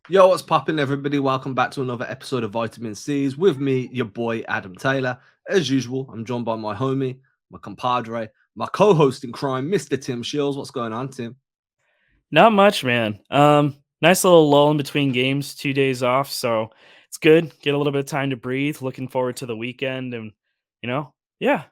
Yo, what's poppin', everybody? Welcome back to another episode of Vitamin C's with me, your boy Adam Taylor. As usual, I'm joined by my homie, my compadre, my co-host in crime, Mr. Tim Sheils. What's going on, Tim? Not much, man. Nice little lull in between games, 2 days off, so it's good. Get a little bit of time to breathe. Looking forward to the weekend, and yeah,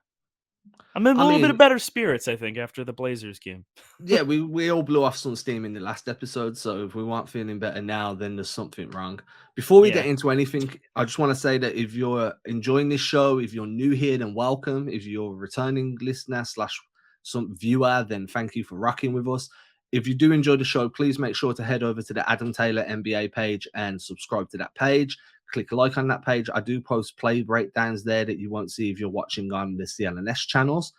I'm in a I little bit of mean, better spirits, I think, after the Blazers game. yeah, we all blew off some steam in the last episode, so if we weren't feeling better now, then there's something wrong. Before we Yeah, get into anything, I just want to say that if you're enjoying this show, if you're new here, then welcome. If you're a returning listener slash some viewer, then thank you for rocking with us. If you do enjoy the show, please make sure to head over to the Adam Taylor NBA page and subscribe to that page. Click like on that page. I do post play breakdowns there that you won't see if you're watching on the CLNS channels.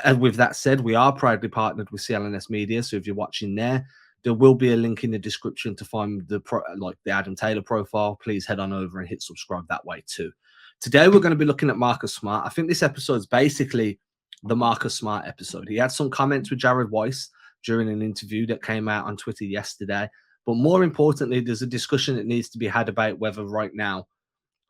And with that said, we are proudly partnered with CLNS Media. So if you're watching there will be a link in the description to find the Adam Taylor profile. Please head on over and hit subscribe that way too. Today we're going to be looking at Marcus Smart. I think this episode is basically the Marcus Smart episode. He had some comments with Jared Weiss during an interview that came out on Twitter yesterday. But more importantly, there's a discussion that needs to be had about whether right now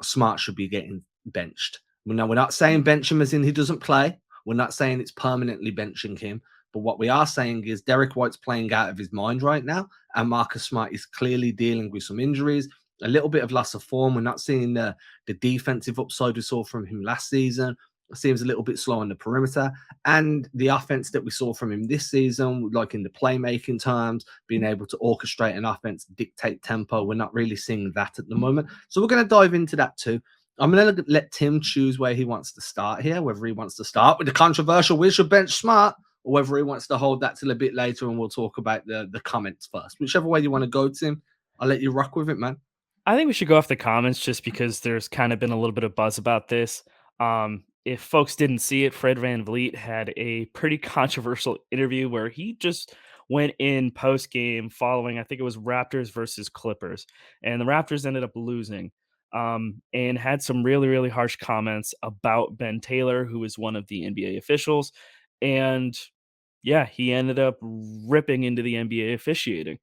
Smart should be getting benched. Now, we're not saying bench him as in he doesn't play. We're not saying it's permanently benching him. But what we are saying is Derrick White's playing out of his mind right now, and Marcus Smart is clearly dealing with some injuries, a little bit of loss of form. We're not seeing the defensive upside we saw from him last season. It seems a little bit slow on the perimeter. And the offense that we saw from him this season, like in the playmaking terms, being able to orchestrate an offense, dictate tempo, we're not really seeing that at the moment. So we're going to dive into that too. I'm going to let Tim choose where he wants to start here, whether he wants to start with the controversial we should bench Smart, or whether he wants to hold that till a bit later and we'll talk about the comments first. Whichever way you want to go, Tim, I'll let you rock with it, man. I think we should go off the comments just because there's kind of been a little bit of buzz about this. If folks didn't see it, Fred VanVleet had a pretty controversial interview where he just went in post game following, I think it was Raptors versus Clippers, and the Raptors ended up losing. And had some really, really harsh comments about Ben Taylor, who is one of the NBA officials. And yeah, he ended up ripping into the NBA officiating,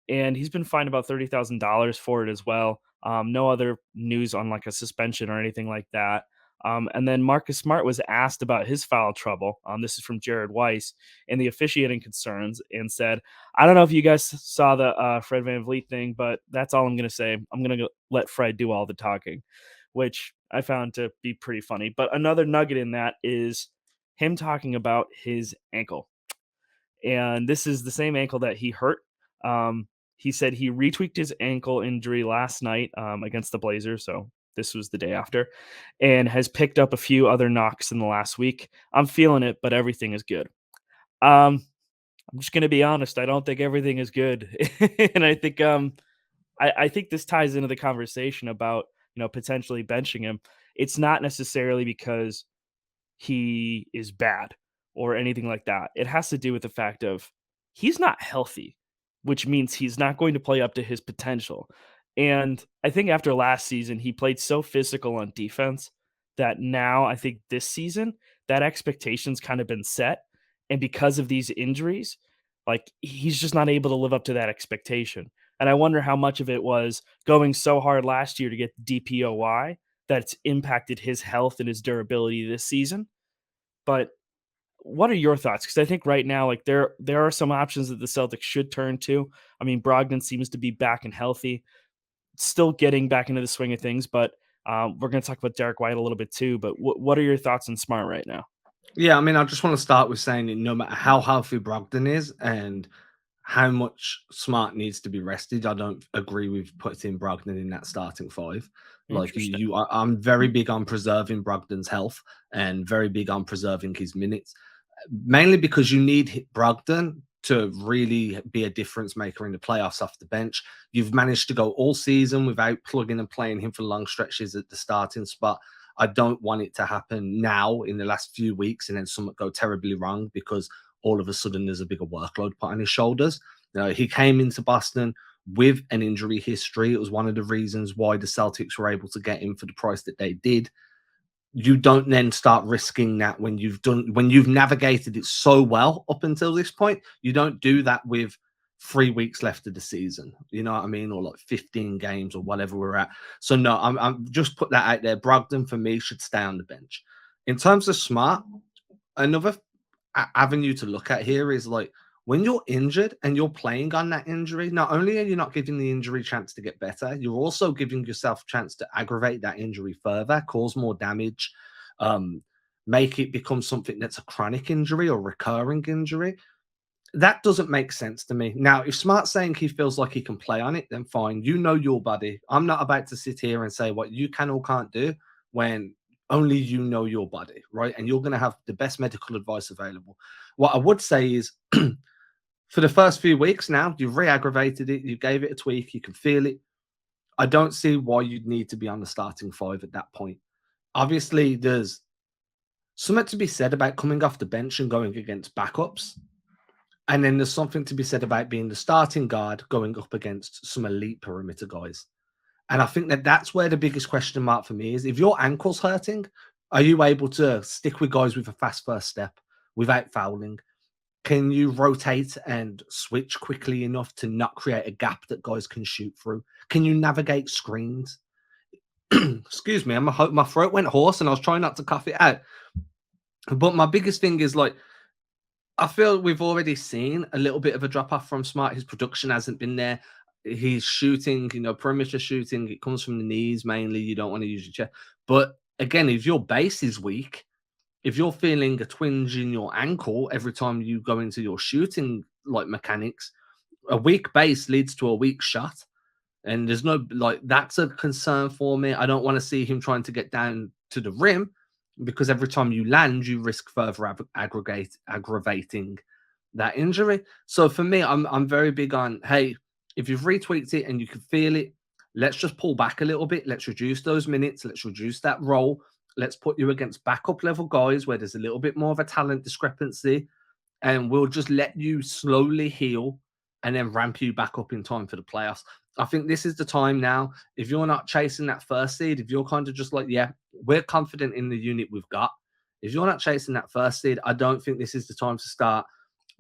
and he's been fined about $30,000 for it as well. No other news on like a suspension or anything like that. And then Marcus Smart was asked about his foul trouble. This is from Jared Weiss and the officiating concerns, and said, "I don't know if you guys saw the Fred VanVleet thing, but that's all I'm going to say. I'm going to let Fred do all the talking," which I found to be pretty funny. But another nugget in that is him talking about his ankle, and this is the same ankle that he hurt. He said he retweaked his ankle injury last night against the Blazers, so this was the day after, and has picked up a few other knocks in the last week. I'm feeling it, but everything is good. I'm just gonna be honest. I don't think everything is good, and I think I think this ties into the conversation about potentially benching him. It's not necessarily because he is bad or anything like that. It has to do with the fact of he's not healthy, which means he's not going to play up to his potential. And I think after last season, he played so physical on defense that now I think this season that expectation's kind of been set. And because of these injuries, like he's just not able to live up to that expectation. And I wonder how much of it was going so hard last year to get DPOY that it's impacted his health and his durability this season. But what are your thoughts? Because I think right now, like there are some options that the Celtics should turn to. I mean, Brogdon seems to be back and healthy, still getting back into the swing of things. But we're going to talk about Derrick White a little bit too. But what are your thoughts on Smart right now? Yeah, I mean, I just want to start with saying that no matter how healthy Brogdon is and how much Smart needs to be rested, I don't agree with putting Brogdon in that starting five. Like Interesting. I'm very big on preserving Brogdon's health and very big on preserving his minutes, mainly because you need Brogdon to really be a difference maker in the playoffs off the bench. You've managed to go all season without plugging and playing him for long stretches at the starting spot. I don't want it to happen now in the last few weeks and then something go terribly wrong because all of a sudden there's a bigger workload put on his shoulders. He came into Boston with an injury history. It was one of the reasons why the Celtics were able to get him for the price that they did. You don't then start risking that when you've navigated it so well up until this point. You don't do that with 3 weeks left of the season, you know what I mean, or like 15 games or whatever we're at. So no, I'm just put that out there. Brogdon for me should stay on the bench. In terms of Smart, another avenue to look at here is like when you're injured and you're playing on that injury, not only are you not giving the injury a chance to get better, you're also giving yourself a chance to aggravate that injury further, cause more damage, make it become something that's a chronic injury or recurring injury. That doesn't make sense to me. Now, if Smart's saying he feels like he can play on it, then fine. You know your body. I'm not about to sit here and say what you can or can't do when only you know your body, right? And you're going to have the best medical advice available. What I would say is for the first few weeks now, you've re-aggravated it, you gave it a tweak, you can feel it. I don't see why you'd need to be on the starting five at that point. Obviously, there's something to be said about coming off the bench and going against backups. And then there's something to be said about being the starting guard going up against some elite perimeter guys. And I think that that's where the biggest question mark for me is if your ankle's hurting, are you able to stick with guys with a fast first step without fouling? Can you rotate and switch quickly enough to not create a gap that guys can shoot through? Can you navigate screens? Excuse me, my throat went hoarse and I was trying not to cough it out. But my biggest thing is like, I feel we've already seen a little bit of a drop off from Smart. His production hasn't been there. He's shooting, perimeter shooting. It comes from the knees mainly. You don't want to use your chest. But again, if your base is weak, if you're feeling a twinge in your ankle every time you go into your shooting like mechanics, a weak base leads to a weak shot. And there's no that's a concern for me. I don't want to see him trying to get down to the rim because every time you land, you risk further aggravating that injury. So for me, I'm very big on, hey, if you've retweaked it and you can feel it, let's just pull back a little bit. Let's reduce those minutes. Let's reduce that role. Let's put you against backup level guys where there's a little bit more of a talent discrepancy, and we'll just let you slowly heal and then ramp you back up in time for the playoffs. I think this is the time now. If you're not chasing that first seed, if you're kind of just like, yeah, we're confident in the unit we've got. If you're not chasing that first seed, I don't think this is the time to start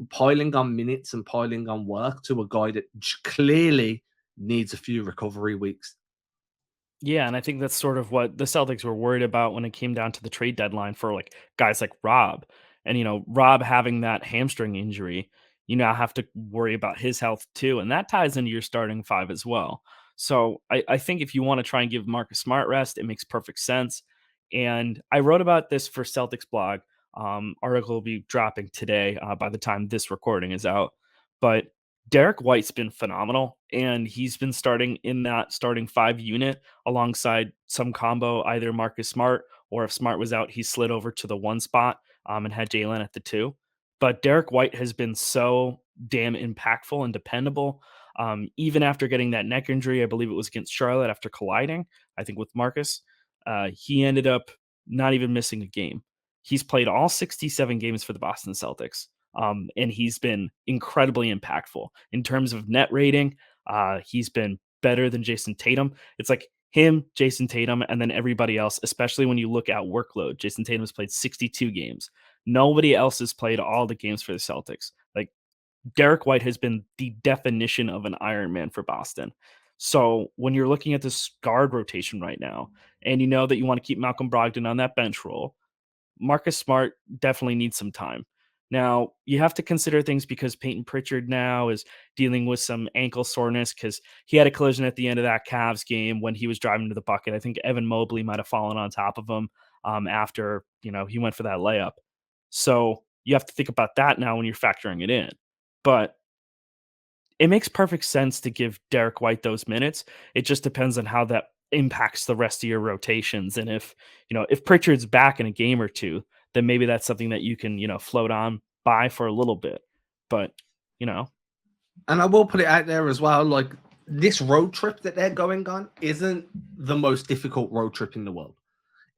piling on minutes and piling on work to a guy that clearly needs a few recovery weeks. Yeah, and I think that's sort of what the Celtics were worried about when it came down to the trade deadline for like guys like Rob. And Rob having that hamstring injury, you now have to worry about his health too. And that ties into your starting five as well. So I think if you want to try and give Marcus Smart rest, it makes perfect sense. And I wrote about this for Celtics blog. Article will be dropping today by the time this recording is out. But Derrick White's been phenomenal, and he's been starting in that starting five unit alongside some combo, either Marcus Smart or if Smart was out, he slid over to the one spot and had Jaylen at the two. But Derrick White has been so damn impactful and dependable. Even after getting that neck injury, I believe it was against Charlotte after colliding, I think with Marcus, he ended up not even missing a game. He's played all 67 games for the Boston Celtics. And he's been incredibly impactful in terms of net rating. He's been better than Jayson Tatum. It's like him, Jayson Tatum, and then everybody else, especially when you look at workload. Jayson Tatum has played 62 games. Nobody else has played all the games for the Celtics. Like Derrick White has been the definition of an Iron Man for Boston. So when you're looking at this guard rotation right now, and you know that you want to keep Malcolm Brogdon on that bench role, Marcus Smart definitely needs some time. Now, you have to consider things because Peyton Pritchard now is dealing with some ankle soreness because he had a collision at the end of that Cavs game when he was driving to the bucket. I think Evan Mobley might have fallen on top of him after he went for that layup. So you have to think about that now when you're factoring it in. But it makes perfect sense to give Derrick White those minutes. It just depends on how that impacts the rest of your rotations. And if Pritchard's back in a game or two, then maybe that's something that you can, float on by for a little bit. But, And I will put it out there as well, like this road trip that they're going on isn't the most difficult road trip in the world.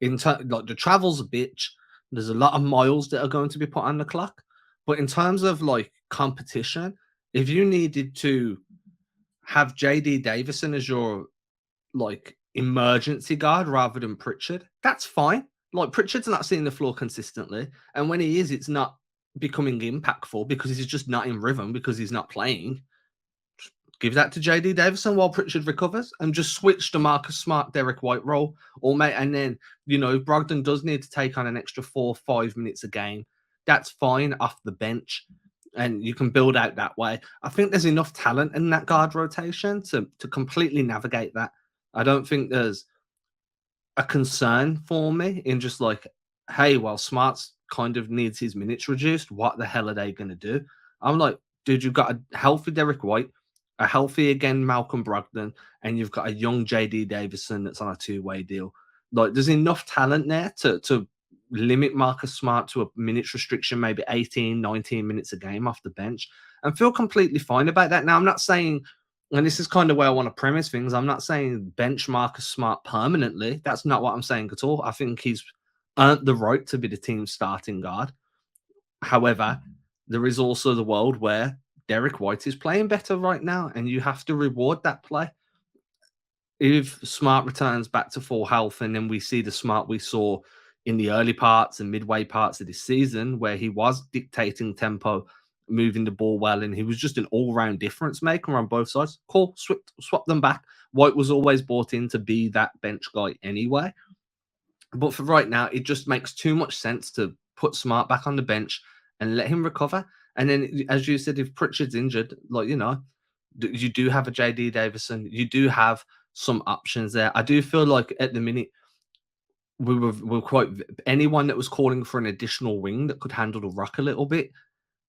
Like the travel's a bitch. There's a lot of miles that are going to be put on the clock. But in terms of like competition, if you needed to have JD Davison as your like emergency guard rather than Pritchard. That's fine. Like Pritchard's not seeing the floor consistently, and when he is, it's not becoming impactful because he's just not in rhythm because he's not playing. Give that to JD Davison while Pritchard recovers and just switch to Marcus Smart, Derrick White role. Or mate, and then if Brogdon does need to take on an extra 4 or 5 minutes a game, that's fine off the bench. And you can build out that way. I think there's enough talent in that guard rotation to completely navigate that. I don't think there's a concern for me in just like, hey, well, Smarts kind of needs his minutes reduced. What the hell are they going to do? I'm like, dude, you've got a healthy Derrick White, a healthy again Malcolm Brogdon, and you've got a young JD Davison that's on a two-way deal. Like, there's enough talent there to limit Marcus Smart to a minutes restriction, maybe 18, 19 minutes a game off the bench, and feel completely fine about that. Now, I'm not saying and this is kind of where I want to premise things. I'm not saying bench Marcus Smart permanently. That's not what I'm saying at all. I think he's earned the right to be the team's starting guard. However, there is also the world where Derrick White is playing better right now, and you have to reward that play. If Smart returns back to full health, and then we see the Smart we saw in the early parts and midway parts of this season, where he was dictating tempo, moving the ball well, and he was just an all-round difference maker on both sides. Cool, swap them back. White was always brought in to be that bench guy anyway. But for right now, it just makes too much sense to put Smart back on the bench and let him recover. And then, as you said, if Pritchard's injured, like you do have a JD Davison, you do have some options there. I do feel like at the minute we were quite anyone that was calling for an additional wing that could handle the rock a little bit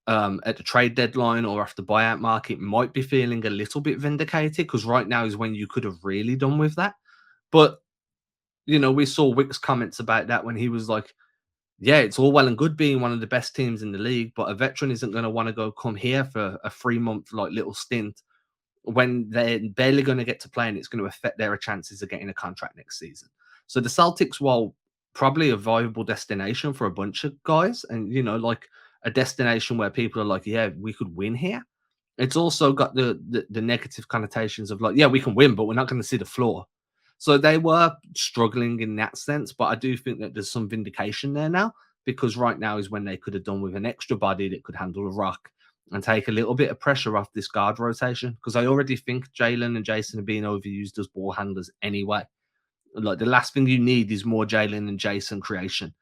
at the trade deadline or after buyout market might be feeling a little bit vindicated because right now is when you could have really done with that. But we saw Wick's comments about that when he was like, yeah, it's all well and good being one of the best teams in the league, but a veteran isn't going to want to go come here for a 3 month like little stint when they're barely going to get to play and it's going to affect their chances of getting a contract next season. So the Celtics, while probably a viable destination for a bunch of guys and, like a destination where people are like, yeah, we could win here. It's also got the negative connotations of like, yeah, we can win, but we're not going to see the floor. So they were struggling in that sense, but I do think that there's some vindication there now because right now is when they could have done with an extra body that could handle a rock and take a little bit of pressure off this guard rotation because I already think Jaylen and Jayson are being overused as ball handlers anyway. Like the last thing you need is more Jaylen and Jayson creation.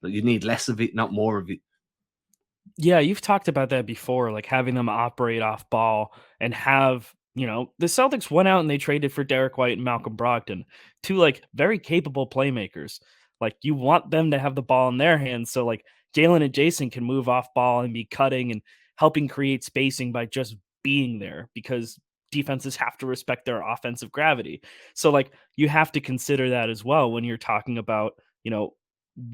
But you need less of it, not more of it. Yeah, you've talked about that before, like having them operate off ball and have, the Celtics went out and they traded for Derrick White and Malcolm Brogdon, two like very capable playmakers. Like you want them to have the ball in their hands. So like Jaylen and Jayson can move off ball and be cutting and helping create spacing by just being there because defenses have to respect their offensive gravity. So like you have to consider that as well when you're talking about,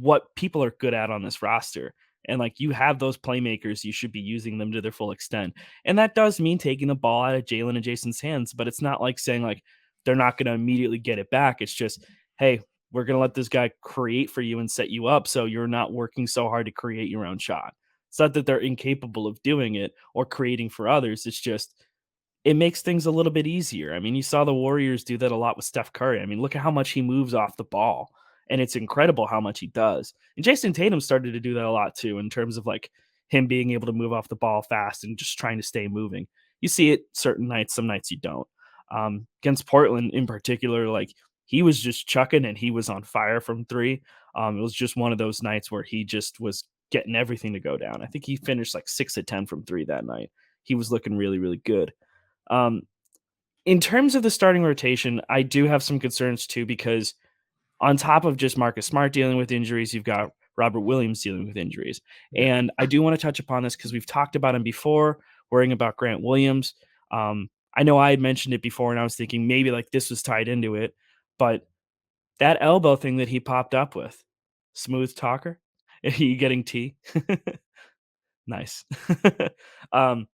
what people are good at on this roster and like you have those playmakers, you should be using them to their full extent. And that does mean taking the ball out of Jaylen and Jayson's hands, but it's not like saying like they're not going to immediately get it back. It's just, hey, we're going to let this guy create for you and set you up so you're not working so hard to create your own shot. It's not that they're incapable of doing it or creating for others. It's just it makes things a little bit easier. I mean, you saw the Warriors do that a lot with Steph Curry. I mean, look at how much he moves off the ball, and it's incredible how much he does. And Jayson Tatum started to do that a lot too, in terms of like him being able to move off the ball fast and just trying to stay moving. You see it certain nights, some nights you don't. Against Portland in particular, like he was just chucking and he was on fire from three. It was just one of those nights where he just was getting everything to go down. I think he finished like 6 of 10 from three that night. He was looking really, really good. Um, in terms of the starting rotation, I do have some concerns too because on top of just Marcus Smart dealing with injuries, you've got Robert Williams dealing with injuries. Yeah. And I do want to touch upon this because we've talked about him before, worrying about Grant Williams. I know I had mentioned it before and I was thinking maybe like this was tied into it, but that elbow thing that he popped up with, smooth talker. Are you getting tea? Nice. um,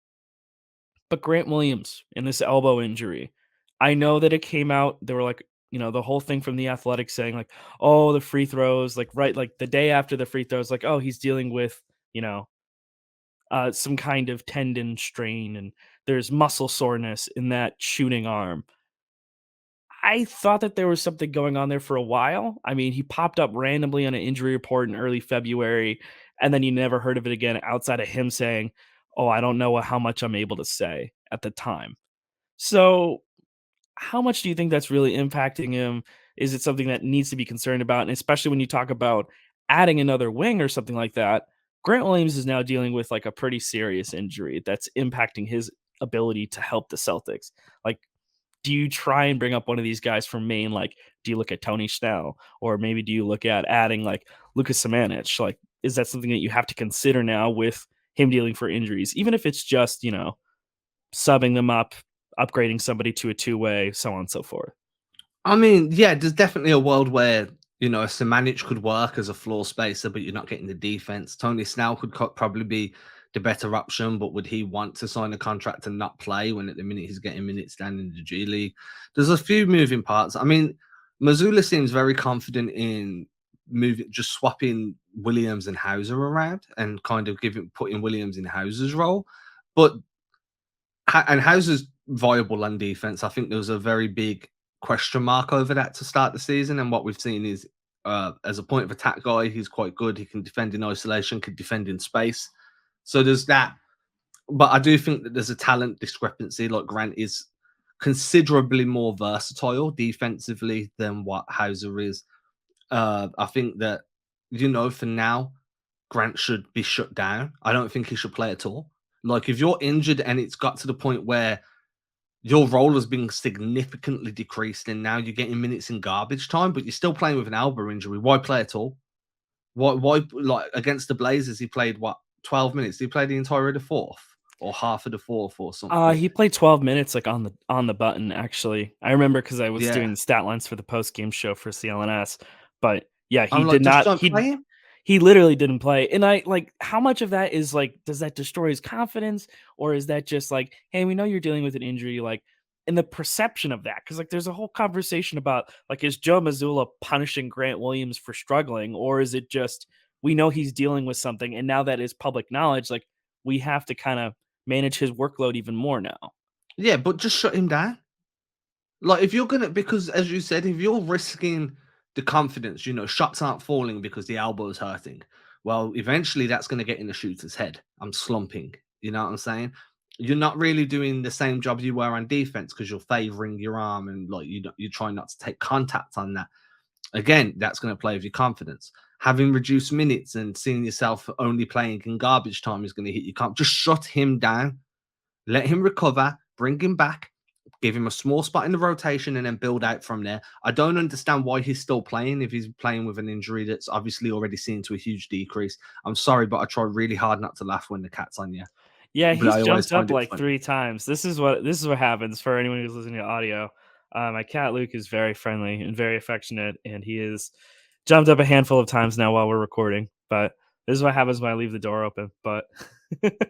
But Grant Williams and this elbow injury, I know that it came out, they were like, the whole thing from the Athletic saying like, "Oh, the free throws," like right like the day after the free throws, like, "Oh, he's dealing with, you know, some kind of tendon strain and there's muscle soreness in that shooting arm. I thought that there was something going on there for a while. I mean, he popped up randomly on an injury report in early February, and then you never heard of it again outside of him saying, "Oh, I don't know how much I'm able to say" at the time. So, how much do you think that's really impacting him? Is it something that needs to be concerned about? And especially when you talk about adding another wing or something like that, Grant Williams is now dealing with like a pretty serious injury that's impacting his ability to help the Celtics. Like, do you try and bring up one of these guys from Maine? Like, do you look at Tony Snell, or maybe do you look at adding like Lucas Samanich? Like, is that something that you have to consider now with him dealing for injuries, even if it's just subbing them up, upgrading somebody to a two-way, so on and so forth? I mean, yeah, there's definitely a world where a Semanich could work as a floor spacer, but you're not getting the defense. Tony Snell could probably be the better option, but would he want to sign a contract and not play when at the minute he's getting minutes down in the G League? There's a few moving parts. I mean, Missoula seems very confident in just swapping Williams and Hauser around and kind of putting Williams in Hauser's role, but and Hauser's viable on defense. I think there was a very big question mark over that to start the season, and what we've seen is, as a point of attack guy, he's quite good. He can defend in isolation, can defend in space. So there's that. But I do think that there's a talent discrepancy. Like Grant is considerably more versatile defensively than what Hauser is. I think that for now, Grant should be shut down. I don't think he should play at all. Like if you're injured and it's got to the point where your role has been significantly decreased and now you're getting minutes in garbage time, but you're still playing with an elbow injury, why play at all? Why like against the Blazers, he played what, 12 minutes? Did he play the entire of the fourth or half of the fourth or something? He played 12 minutes, like, on the button, actually. I remember because I was Yeah. doing the stat lines for the post-game show for CLNS, but, yeah, he I'm did like, just not don't play him. he literally didn't play, and I like, how much of that is, like, does that destroy his confidence, or is that just like, "Hey, we know you're dealing with an injury," like, and the perception of that? Because like, there's a whole conversation about, like, is Joe Mazzulla punishing Grant Williams for struggling, or is it just, we know he's dealing with something, and now that is public knowledge, like, we have to kinda manage his workload even more now. Yeah, but just shut him down. Like, if you're gonna, because as you said, if you're risking the confidence, shots aren't falling because the elbow's hurting. Well, eventually that's gonna get in the shooter's head. I'm slumping. You know what I'm saying? You're not really doing the same job you were on defense because you're favoring your arm and like you're trying not to take contact on that. Again, that's gonna play with your confidence. Having reduced minutes and seeing yourself only playing in garbage time is gonna hit your comp. Just shut him down. Let him recover, bring him back, give him a small spot in the rotation, and then build out from there. I don't understand why he's still playing if he's playing with an injury that's obviously already seen to a huge decrease. I'm sorry, but I try really hard not to laugh when the cat's on you, Yeah, but he's I always jumped up find it like funny. 3 times. This is what happens for anyone who's listening to audio. My cat Luke is very friendly and very affectionate, and he has jumped up a handful of times now while we're recording, but this is what happens when I leave the door open, but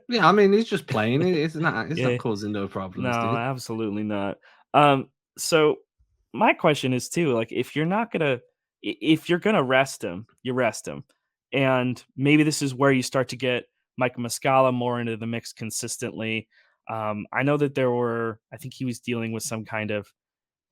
Yeah, I mean, he's just playing. It's not yeah. causing no problems, No, dude. absolutely not. So my question is too, like if you're not gonna if you're gonna rest him, you rest him. And maybe this is where you start to get Mike Muscala more into the mix consistently. I know that I think he was dealing with some kind of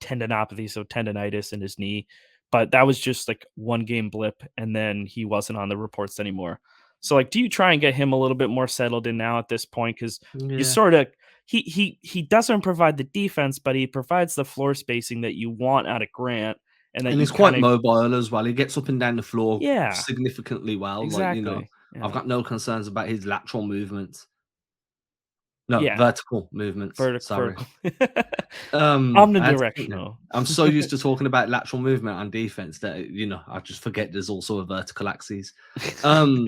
tendinopathy, so tendonitis in his knee. But that was just like one game blip, and then he wasn't on the reports anymore. So, like, do you try and get him a little bit more settled in now at this point? Because you Yeah. sort of he doesn't provide the defense, but he provides the floor spacing that you want out of Grant, and that And you he's quite kind of mobile as well. He gets up and down the floor yeah, significantly well. Like, exactly, I've yeah, got no concerns about his lateral movements. No, yeah, vertical movements. Sorry. vertical, I had to think then. omnidirectional. I'm so used to talking about lateral movement on defense that I just forget there's also a vertical axis. Um,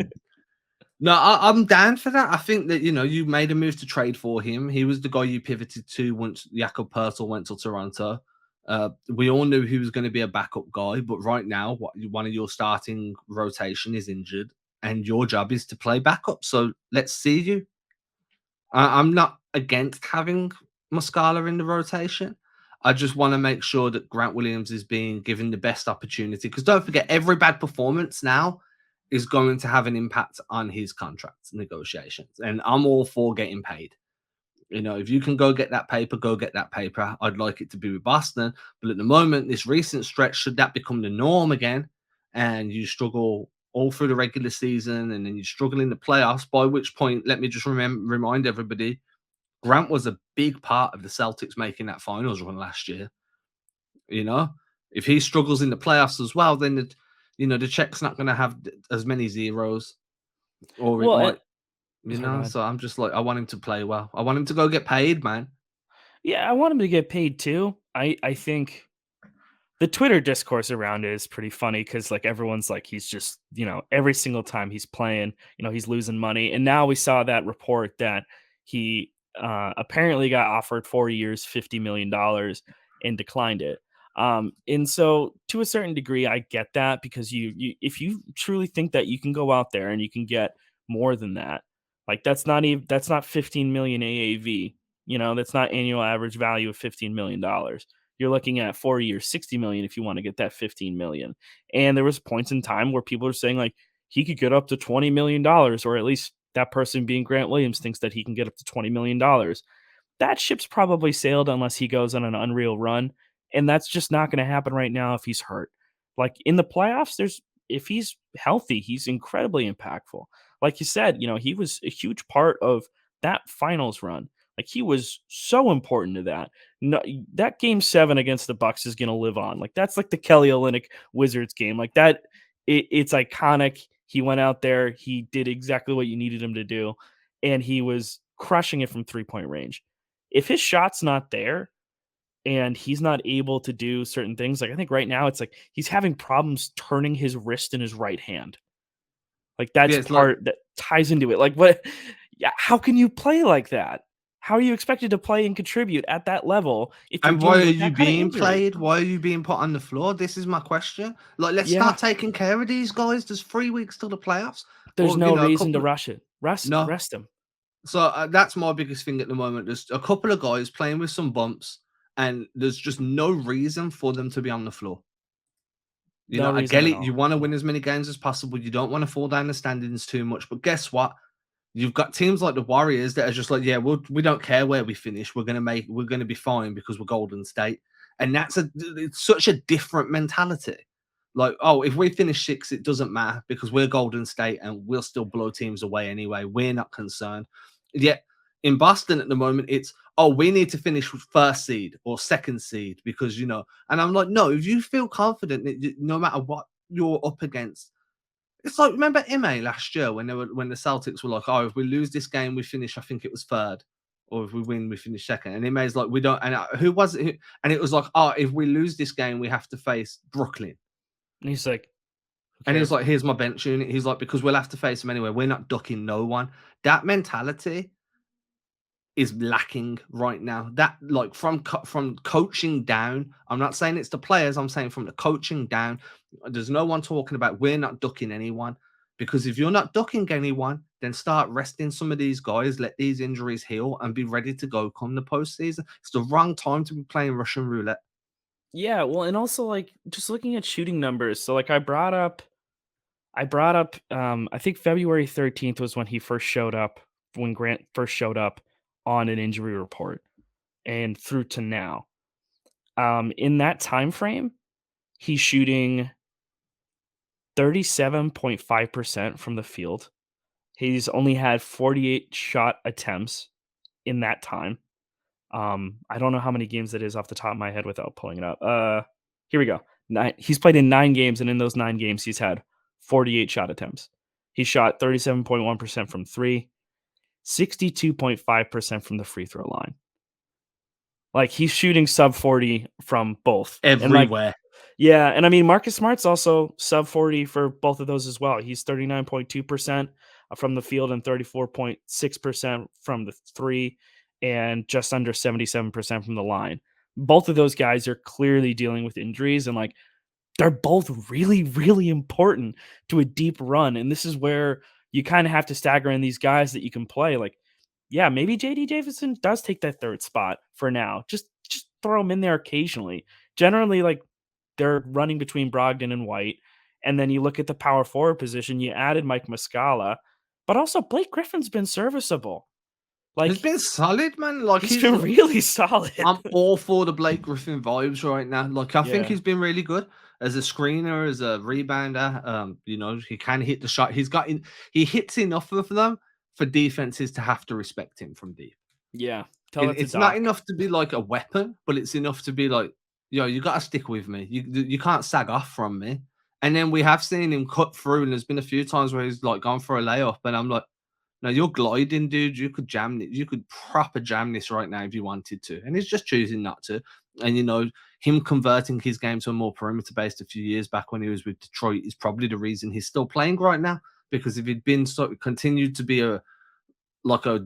no, I'm down for that. I think that you made a move to trade for him. He was the guy you pivoted to once Jakob Pertl went to Toronto. We all knew he was going to be a backup guy, but right now, one of your starting rotation is injured, and your job is to play backup. So let's see you. I'm not against having Muscala in the rotation. I just want to make sure that Grant Williams is being given the best opportunity. Because don't forget, every bad performance now is going to have an impact on his contract negotiations. And I'm all for getting paid. You know, if you can go get that paper, go get that paper. I'd like it to be with Boston. But at the moment, this recent stretch, should that become the norm again, and you struggle all through the regular season and then you struggle in the playoffs, by which point, let me just remind everybody, Grant was a big part of the Celtics making that finals run last year. You know, if he struggles in the playoffs as well, then the check's not going to have as many zeros, or it Well, might, sorry, go ahead. So I'm just like, I want him to play well. I want him to go get paid, man. Yeah, I want him to get paid too. I think the Twitter discourse around it is pretty funny because like everyone's like he's just every single time he's playing, he's losing money. And now we saw that report that he apparently got offered 4 years, $50 million, and declined it. And so to a certain degree, I get that because you if you truly think that you can go out there and you can get more than that, like that's not 15 million AAV. That's not annual average value of $15 million. You're looking at 4 years, 60 million if you want to get that 15 million. And there was points in time where people are saying like he could get up to $20 million, or at least that person being Grant Williams thinks that he can get up to $20 million. That ship's probably sailed unless he goes on an unreal run. And that's just not going to happen right now if he's hurt. Like in the playoffs, if he's healthy, he's incredibly impactful. Like you said, he was a huge part of that finals run. Like he was so important to that. No, that game 7 against the Bucks is going to live on. Like that's like the Kelly Olynyk Wizards game. Like that, it's iconic. He went out there, he did exactly what you needed him to do, and he was crushing it from 3-point range. If his shot's not there and he's not able to do certain things, like I think right now it's like he's having problems turning his wrist in his right hand. Like Yeah, that's it's like, part that ties into it. Like what? Yeah, how can you play like that? How are you expected to play and contribute at that level if you're and why dealing are with you that kind of being injury? played? Why are you being put on the floor? This is my question. Like, let's Yeah, start taking care of these guys. There's 3 weeks till the playoffs, there's or no a reason to couple. rush it. No, Rest him. so that's my biggest thing at the moment. There's a couple of guys playing with some bumps, and there's just no reason for them to be on the floor. No I reason get at it. all. You want to win as many games as possible. You don't want to fall down the standings too much. But guess what? You've got teams like the Warriors that are just like, yeah, we don't care where we finish. We're gonna be fine because we're Golden State, and it's such a different mentality. Like, oh, if we finish 6, it doesn't matter because we're Golden State and we'll still blow teams away anyway. We're not concerned. Yet in Boston at the moment, it's, oh, we need to finish with first seed or second seed because And I'm like, no, if you feel confident that no matter what you're up against, it's like, remember Ime last year when the Celtics were like, oh, if we lose this game, we finish. I think it was third, or if we win, we finish second. And Ime's like, we don't. And who was it? And it was like, oh, if we lose this game, we have to face Brooklyn. And he's like, who And he's cares? like, here's my bench unit. He's like, because we'll have to face them anyway. We're not ducking no one. That mentality is lacking right now. That, like, from coaching down. I'm not saying it's the players. I'm saying from the coaching down. There's no one talking about we're not ducking anyone, because if you're not ducking anyone, then start resting some of these guys. Let these injuries heal and be ready to go come the postseason. It's the wrong time to be playing Russian roulette. Yeah, well, and also like just looking at shooting numbers. So like I think February 13th was when he first showed up, when Grant first showed up on an injury report, and through to now. In that time frame, he's shooting 37.5% from the field. He's only had 48 shot attempts in that time. I don't know how many games that is off the top of my head without pulling it up. Here we go. He's played in 9 games, and in those 9 games, he's had 48 shot attempts. He shot 37.1% from three, 62.5% from the free throw line. Like he's shooting sub 40 from both. And like, Everywhere. yeah, and I mean Marcus Smart's also sub 40 for both of those as well. He's 39.2% from the field and 34.6% from the three, and just under 77% from the line. Both of those guys are clearly dealing with injuries, and like they're both really, really important to a deep run. And this is where you kind of have to stagger in these guys that you can play. Like, yeah, maybe JD Davison does take that third spot for now. Just throw him in there occasionally. Generally, like they're running between Brogdon and White, And then you look at the power forward position, you added Mike Muscala, but also Blake Griffin's been serviceable. He's Like, been solid, man. Like he's been really solid. I'm all for the Blake Griffin vibes right now. Like I think Yeah. he's been really good as a screener, as a rebounder. He can hit the shot. He hits enough of them for defenses to have to respect him from deep. Yeah. Tell that to It's not Doc. enough to be like a weapon, but it's enough to be like, yo, you got to stick with me. You can't sag off from me. And then we have seen him cut through, and there's been a few times where he's like gone for a layup, and I'm like, no, you're gliding, dude. You could jam it. You could proper jam this right now if you wanted to. And he's just choosing not to. And him converting his game to a more perimeter based a few years back when he was with Detroit is probably the reason he's still playing right now. Because if he'd been continued to be a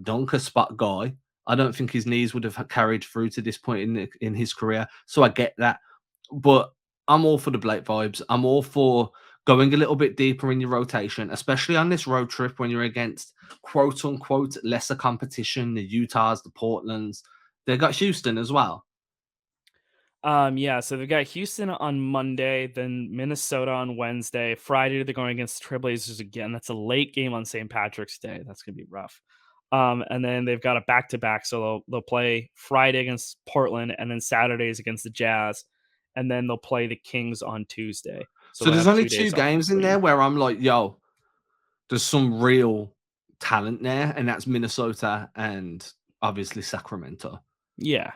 dunker spot guy, I don't think his knees would have carried through to this point in his career. So I get that, but I'm all for the Blake vibes. I'm all for going a little bit deeper in your rotation, especially on this road trip when you're against quote unquote lesser competition, the Utahs, the Portlands. They got Houston as well. Yeah, so they've got Houston on Monday, then Minnesota on Wednesday. Friday, they're going against the Trailblazers again. That's a late game on St. Patrick's Day. That's gonna be rough. And then they've got a back-to-back, so they'll play Friday against Portland, and then Saturdays against the Jazz, and then they'll play the Kings on Tuesday. So So they'll there's have only 2 two days off in games in between. there where I'm like, yo, there's some real talent there, and that's Minnesota and obviously Sacramento. Yeah.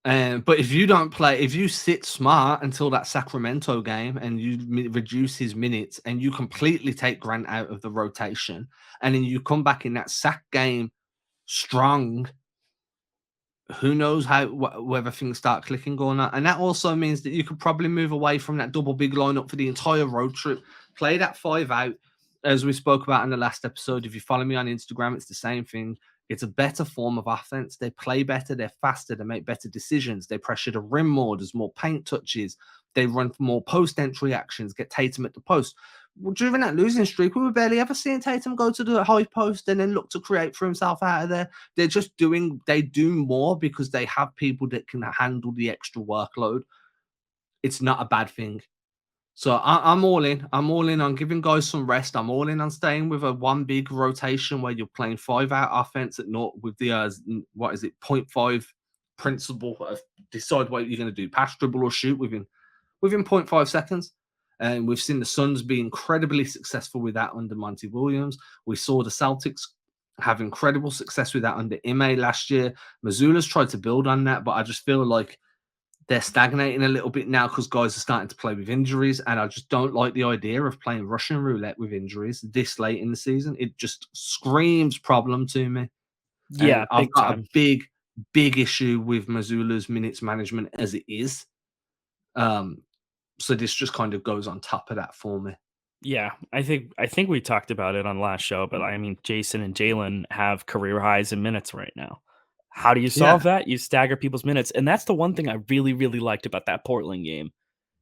But if you sit smart until that Sacramento game and you reduce his minutes and you completely take Grant out of the rotation, and then you come back in that sack game strong, who knows whether things start clicking or not. And that also means that you could probably move away from that double big lineup for the entire road trip. Play that 5 out, as we spoke about in the last episode. If you follow me on Instagram, it's the same thing. It's a better form of offense. They play better, they're faster, they make better decisions. They pressure the rim more, there's more paint touches. They run for more post entry actions, get Tatum at the post. Well, during that losing streak, we were barely ever seeing Tatum go to the high post and then look to create for himself out of there. They do more because they have people that can handle the extra workload. It's not a bad thing. So I'm all in. I'm all in on giving guys some rest. I'm all in on staying with a one big rotation where you're playing 5 out offense at naught with the what is it, 0.5 principle of decide what you're going to do, pass, dribble, or shoot within 0.5 seconds. And we've seen the Suns be incredibly successful with that under Monty Williams. We saw the Celtics have incredible success with that under Ime last year. Missoula's tried to build on that, but I just feel like they're stagnating a little bit now because guys are starting to play with injuries. And I just don't like the idea of playing Russian roulette with injuries this late in the season. It just screams problem to me. And Yeah, I've big got a time. big issue with Missoula's minutes management as it is. Um, so this just kind of goes on top of that for me. Yeah, I think we talked about it on last show, but I mean, Jayson and Jaylen have career highs in minutes right now. How do you Yeah, solve that? You stagger people's minutes, and that's the one thing I really, really liked about that Portland game.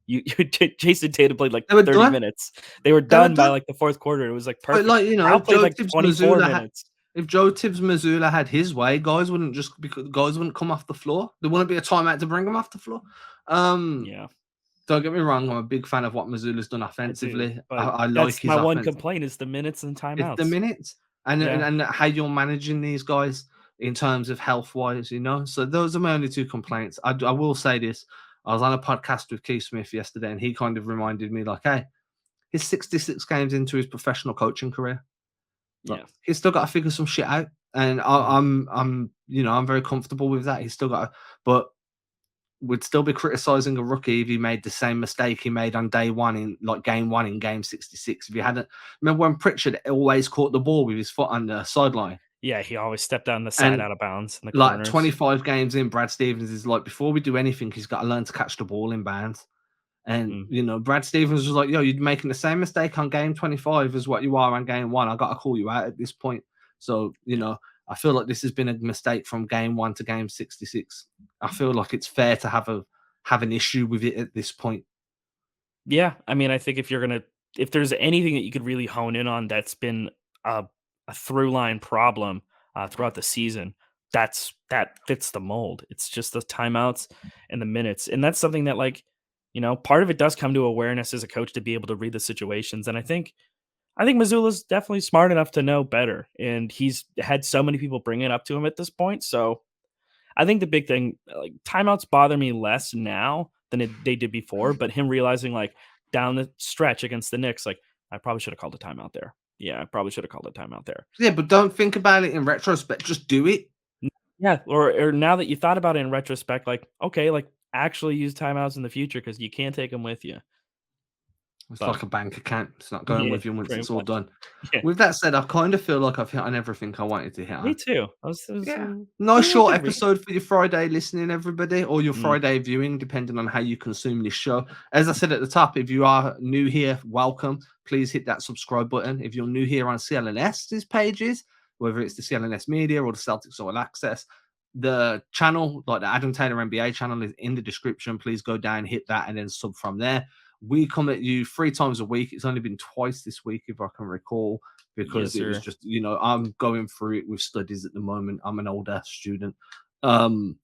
Jayson Tatum played like they were 30 done. minutes. They were They were done by done. like the fourth quarter. It was like But perfect. Kyle played like 24 minutes. If Joe Tibbs Missoula had his way, guys wouldn't come off the floor. There wouldn't be a timeout to bring them off the floor. Um, Yeah, don't get me wrong, I'm a big fan of what Missoula's done I do. offensively. But I like that's his my one offense. complaint is the minutes and It's the timeouts. minutes Yeah. and how you're managing these guys in terms of health wise, So those are my only two complaints. I will say this. I was on a podcast with Keith Smith yesterday, and he kind of reminded me, like, hey, he's 66 games into his professional coaching career. Look, Yeah. he's still got to figure some shit out, and Mhm. I'm very comfortable with that. He's still got, but would still be criticizing a rookie if he made the same mistake he made on day one in like game one in game 66. If you hadn't, remember when Pritchard always caught the ball with his foot on the sideline, Yeah, he always stepped on the side and out of bounds in the like corners. 25 games in, Brad Stevens is like, before we do anything, he's got to learn to catch the ball in bounds. And Mm, Brad Stevens was like, "Yo, you're making the same mistake on game 25 as what you are on game one. I got to call you out at this point." So, yeah. I feel like this has been a mistake from game one to game 66. I feel like it's fair to have an issue with it at this point. Yeah, I mean, I think if there's anything that you could really hone in on that's been a, a through line problem throughout the season, that fits the mold. It's just the timeouts and the minutes, and that's something that like part of it does come to awareness as a coach to be able to read the situations. And I think Missoula's definitely smart enough to know better. And he's had so many people bring it up to him at this point. So I think the big thing, like timeouts bother me less now than they did before, but him realizing like down the stretch against the Knicks, like I probably should have called a timeout there. Yeah, I probably should have called a timeout there. Yeah, but don't think about it in retrospect. Just do it. Yeah, or now that you thought about it in retrospect, like okay, like actually use timeouts in the future because you can't take them with you. It's But like a bank account. It's not going yeah, with you once pretty it's all much. done. Yeah, With that said, I kind of feel like I've hit on everything I wanted to hit me on. too. I was Yeah. Nice doing a short good read. episode for your Friday listening, everybody, or your Mm, Friday viewing, depending on how you consume this show. As I said at the top, if you are new here, welcome. Please hit that subscribe button. If you're new here on CLNS's pages, whether it's the CLNS Media or the Celtics All Access, the channel, like the Adam Taylor NBA channel, is in the description. Please go down, hit that, and then sub from there. We come at you 3 times a week. It's only been twice this week, if I can recall, yes, because it was sir. just, I'm going through it with studies at the moment. I'm an older student. Um,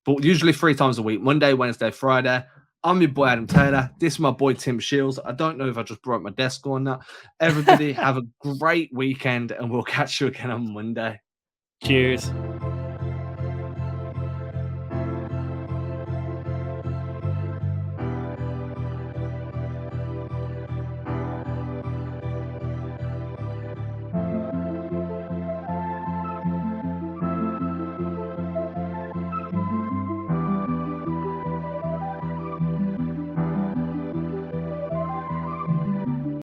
but usually 3 times a week, Monday, Wednesday, Friday. I'm your boy Adam Taylor. This is my boy Tim Sheils. I don't know if I just broke my desk or not. Everybody have a great weekend, and we'll catch you again on Monday. Cheers.